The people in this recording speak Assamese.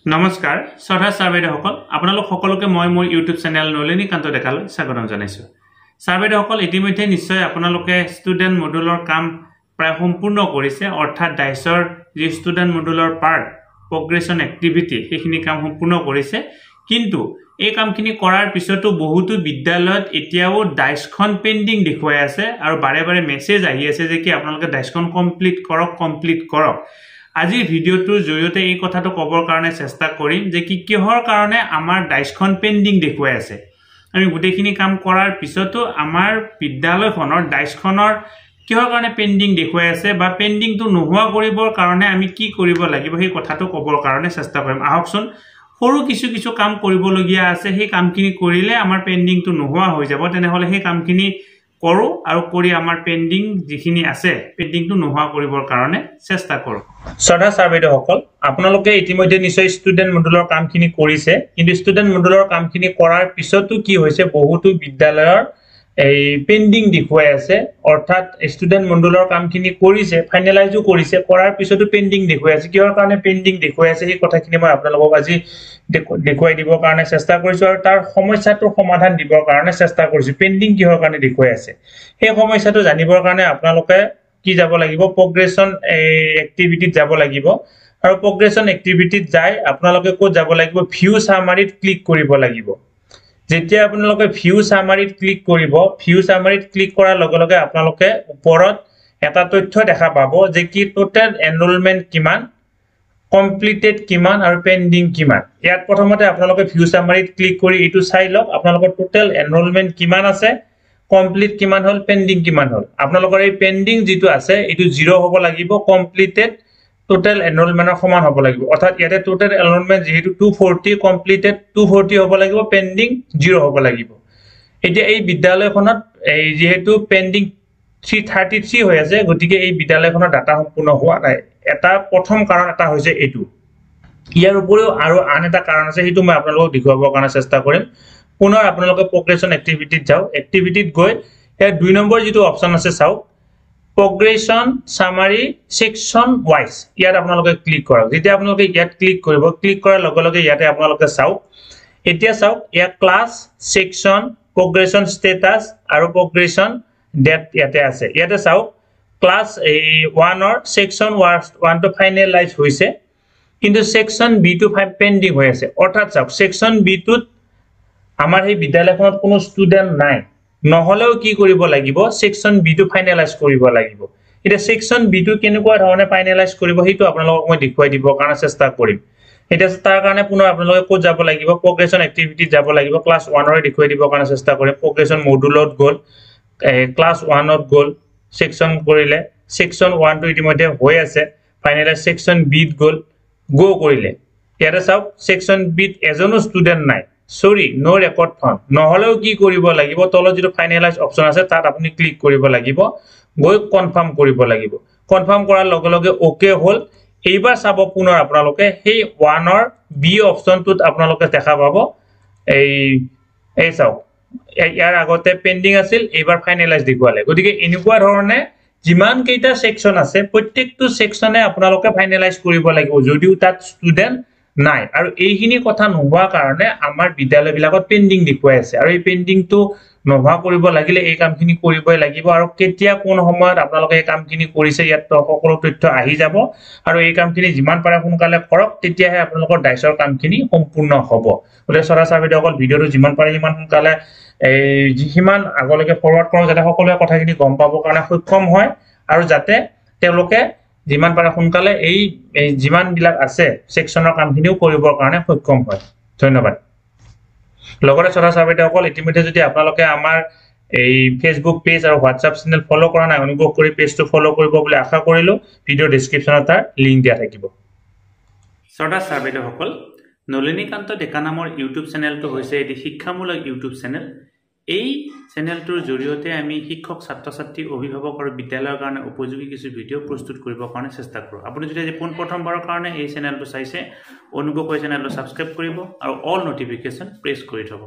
নমস্কাৰ শ্ৰদ্ধা ছাৰবেদসকল আপোনালোক সকলোকে মই মোৰ ইউটিউব চেনেল নলিনীকান্ত ডেকালৈ স্বাগতম জনাইছো ছাৰবেদসকল ইতিমধ্যে নিশ্চয় আপোনালোকে ষ্টুডেন্ট মডুলৰ কাম প্ৰায় সম্পূৰ্ণ কৰিছে অৰ্থাৎ ডাইছৰ যি ষ্টুডেন্ট মডুলৰ পাৰ্ট প্ৰগ্ৰেছন এক্টিভিটি সেইখিনি কাম সম্পূৰ্ণ কৰিছে কিন্তু এই কামখিনি কৰাৰ পিছতো বহুতো বিদ্যালয়ত এতিয়াও ডাইছখন পেন্ডিং দেখুৱাই আছে আৰু বাৰে বাৰে মেছেজ আহি আছে যে কি আপোনালোকে ডাইছখন কমপ্লিট কৰক আজিৰ ভিডিওটোৰ জৰিয়তে এই কথাটো কবৰ কাৰণে চেষ্টা কৰিম যে কিহৰ কাৰণে আমাৰ ডাইছখন পেন্ডিং দেখুৱাই আছে আমি গুটেখিনি কাম কৰাৰ পিছতো আমাৰ বিদ্যালয়খনৰ ডাইছখনৰ কিহৰ কাৰণে পেন্ডিং দেখুৱাই আছে বা পেন্ডিংটো নোহোৱা কৰিবৰ কাৰণে আমি কি কৰিব লাগিব সেই কথাটো কবৰ কাৰণে চেষ্টা কৰিম আহকচোন সৰু কিছু কাম কৰিবলগীয়া আছে সেই কামখিনি কৰিলে আমাৰ পেন্ডিংটো নোহোৱা হৈ যাব তেনেহলে সেই কামখিনি কৰো আৰু কৰি আমাৰ পেন্ডিং যিখিনি আছে পেন্ডিংটো নোহোৱা কৰিবৰ কাৰণে চেষ্টা কৰো শ্ৰদ্ধা ছাৰবেদসকল আপোনালোকে ইতিমধ্যে নিশ্চয় ষ্টুডেন্ট মডুলৰ কামখিনি কৰিছে কিন্তু ষ্টুডেন্ট মডুলৰ কামখিনি কৰাৰ পিছতো কি হৈছে বহুতো বিদ্যালয়ৰ এই পেন্ডিং দেখুৱাই আছে অৰ্থাৎ ষ্টুডেন্ট মডুলৰ কামখিনি কৰিছে ফাইনালাইজও কৰিছে কৰাৰ পিছতো পেন্ডিং দেখুৱাই আছে কিহৰ কাৰণে পেন্ডিং দেখুৱাই আছে এই কথাখিনি মই আপোনালোকক আজি দেখুৱাই দিবৰ কাৰণে চেষ্টা কৰিছো আৰু তাৰ সমস্যাটোৰ সমাধান দিবৰ কাৰণে চেষ্টা কৰিছো পেন্ডিং কিহৰ কাৰণে দেখুৱাই আছে সেই সমস্যাটো জানিবৰ কাৰণে আপোনালোকে কি যাব লাগিব প্ৰগ্ৰেছন এক্টিভিটিত যাব লাগিব আৰু প্ৰগ্ৰেছন এক্টিভিটিত যাই আপোনালোকে ক'ত যাব লাগিব ভিউ সামাৰিত ক্লিক কৰিব লাগিব যেতিয়া আপোনালোকে ভিউ সামাৰিত ক্লিক কৰিব ভিউ সামাৰিত ক্লিক কৰাৰ লগে লগে আপোনালোকে ওপৰত এটা তথ্য দেখা পাব যে কি টোটাল এনৰোলমেন্ট কিমান কমপ্লিটেড কিমান আৰু পেন্ডিং কিমান ইয়াত প্ৰথমতে আপোনালোকে ভিউ সামাৰিত ক্লিক কৰি এটো চাই লওক আপোনালোকৰ টোটাল এনৰোলমেন্ট কিমান আছে কমপ্লিট কিমান হল পেন্ডিং কিমান হল আপোনালোকৰ এই পেন্ডিং যেটো আছে এটো 0 হ'ব লাগিব কমপ্লিটেড টোটাল এনৰোলমেন্টৰ সমান হ'ব লাগিব অৰ্থাৎ ইয়াতে টোটাল এনৰোলমেন্ট যেহেতু 240 কমপ্লিটেড 240 হ'ব লাগিব পেন্ডিং 0 হ'ব লাগিব এতিয়া এই বিদ্যালয়খনত এই যেহেতু পেন্ডিং 333 হৈ আছে গতিকে এই বিদ্যালয়খনৰ ডাটা সম্পূৰ্ণ হোৱা নাই এটা প্ৰথম কাৰণ এটা হৈছে এটো ইয়াৰ উপৰিও আৰু আন এটা কাৰণ আছে হেতু মই আপোনালোকক দেখুৱাবৰ কাৰণে চেষ্টা কৰিম পুনৰ আপোনালোকে প্ৰগ্ৰেছন এক্টিভিটিত যাও এক্টিভিটিত গৈ এই 2 নম্বৰ যেটো অপচন আছে চাও progression summary section wise ইয়াত আপোনালোকে ক্লিক কৰক যেতিয়া আপোনালোকে ইয়াত ক্লিক কৰিব ক্লিক কৰাৰ লগে লগে ইয়াতে আপোনালোকে চাও এতিয়া চাও ইয়া ক্লাছ সেকশন progression status আৰু progression date ইয়াতে আছে ইয়াতে চাও class 1 or section 1 to finalise হৈছে কিন্তু সেকশন বি টু 5 পেন্ডিং হৈ আছে অৰ্থাৎ চাও সেকশন বি টুত আমাৰ এই বিদ্যালয়খনত কোনো ষ্টুডেন্ট নাই নহলেও কি কৰিব লাগিব সেকশন বি টু ফাইনালাইজ কৰিব লাগিব এটা সেকশন বি টু কেনেকুৱা ধৰণে ফাইনালাইজ কৰিব হেতু আপোনালোকক মই দেখুৱাই দিব কাৰণে চেষ্টা কৰিম এটা তাৰ কাৰণে পুনৰ আপোনালোকে ক'ত যাব লাগিব প্ৰগ্ৰেছন এক্টিভিটি যাব লাগিব ক্লাছ 1 ৰ দেখুৱাই দিব কাৰণে চেষ্টা কৰিম প্ৰগ্ৰেছন মডুলত গল ক্লাছ 1 ত গল সেকশন কৰিলে সেকশন 1 টো ইতিমধ্যে হৈ আছে ফাইনালাইজ সেকশন বি ত গো কৰিলে ইয়াতে চাওক সেকশন বি ত এজনো ষ্টুডেন্ট নাই সৰি নো ৰেকৰ্ড ফাউন্ড নহলেও কি কৰিব লাগিব তলত যেটো ফাইনালাইজ অপচন আছে তাত আপুনি ক্লিক কৰিব লাগিব গৈ কনফাৰ্ম কৰিব লাগিব কনফাৰ্ম কৰাৰ লগে লগে ওকে হল এইবাৰ চাব পুনৰ আপোনালোকে সেই 1 ৰ বি অপচনটোত আপোনালোকে দেখা পাব এই চাও ইয়াৰ আগতে পেন্ডিং আছিল এইবাৰ ফাইনালাইজ দেখুৱালে গতিকে এনেকুৱা ধৰণে যিমান কেইটা সেকশন আছে প্ৰত্যেকটো সেকশনে আপোনালোকে ফাইনালাইজ কৰিব লাগিব যদিও তাত ষ্টুডেন্ট নাই আৰু এইখিনি কথা নোহোৱা কাৰণে আমাৰ বিদ্যালয়বিলাকত পেন্ডিং দেখুৱাই আছে আৰু এই পেন্ডিংটো নোহোৱা কৰিব লাগিলে এই কামখিনি কৰিবই লাগিব আৰু কেতিয়া কোন সময়ত আপোনালোকে এই কামখিনি কৰিছে ইয়াত সকলো তথ্য আহি যাব আৰু এই কামখিনি যিমান পাৰে সোনকালে কৰক তেতিয়াহে আপোনালোকৰ ডাইছৰ কামখিনি সম্পূৰ্ণ হ'ব গলে সৰা ছাৰবেদসকল ভিডিওটো যিমান পাৰে সিমান সোনকালে যিমান আগলৈকে ফৰৱাৰ্ড কৰক যাতে সকলোৱে কথাখিনি গম পাবৰ কাৰণে সক্ষম হয় আৰু যাতে তেওঁলোকে যিমান পাৰে সোনকালে এই যিমান বিলাক আছে সেকশনৰ কামখিনিও কৰিবৰ কাৰণে সক্ষম হয় ধন্যবাদ লগতে সৰা ছাৰবেদসকল ইতিমধ্যে যদি আপোনালোকে আমাৰ এই ফেসবুক পেজ আৰু হোৱাটসঅ্যাপ চেনেল ফলো কৰা নাই অনুগ্ৰহ কৰি পেজটো ফলো কৰিব বুলি আশা কৰিলো ভিডিও ডেসক্ৰিপচনত তাৰ লিংক দিয়া থাকিব সৰা ছাৰবেদসকল নলিনীকান্ত ডেকা নামৰ ইউটিউব চেনেলটো হৈছে এটি শিক্ষামূলক ইউটিউব চেনেল এই চেনেলটোৰ জৰিয়তে আমি শিক্ষক ছাত্ৰ-ছাত্ৰী অভিভাৱক আৰু বিদ্যালয়ৰ কাৰণে উপযোগী কিছু ভিডিও প্ৰস্তুত কৰিবৰ কাৰণে চেষ্টা কৰো আপুনি যদি প্ৰথমবাৰৰ কাৰণে এই চেনেলটো চাইছে অনুগ্ৰহ কৰি চেনেলটো সাবস্ক্ৰাইব কৰিব আৰু অল নটিফিকেশন প্ৰেছ কৰি থব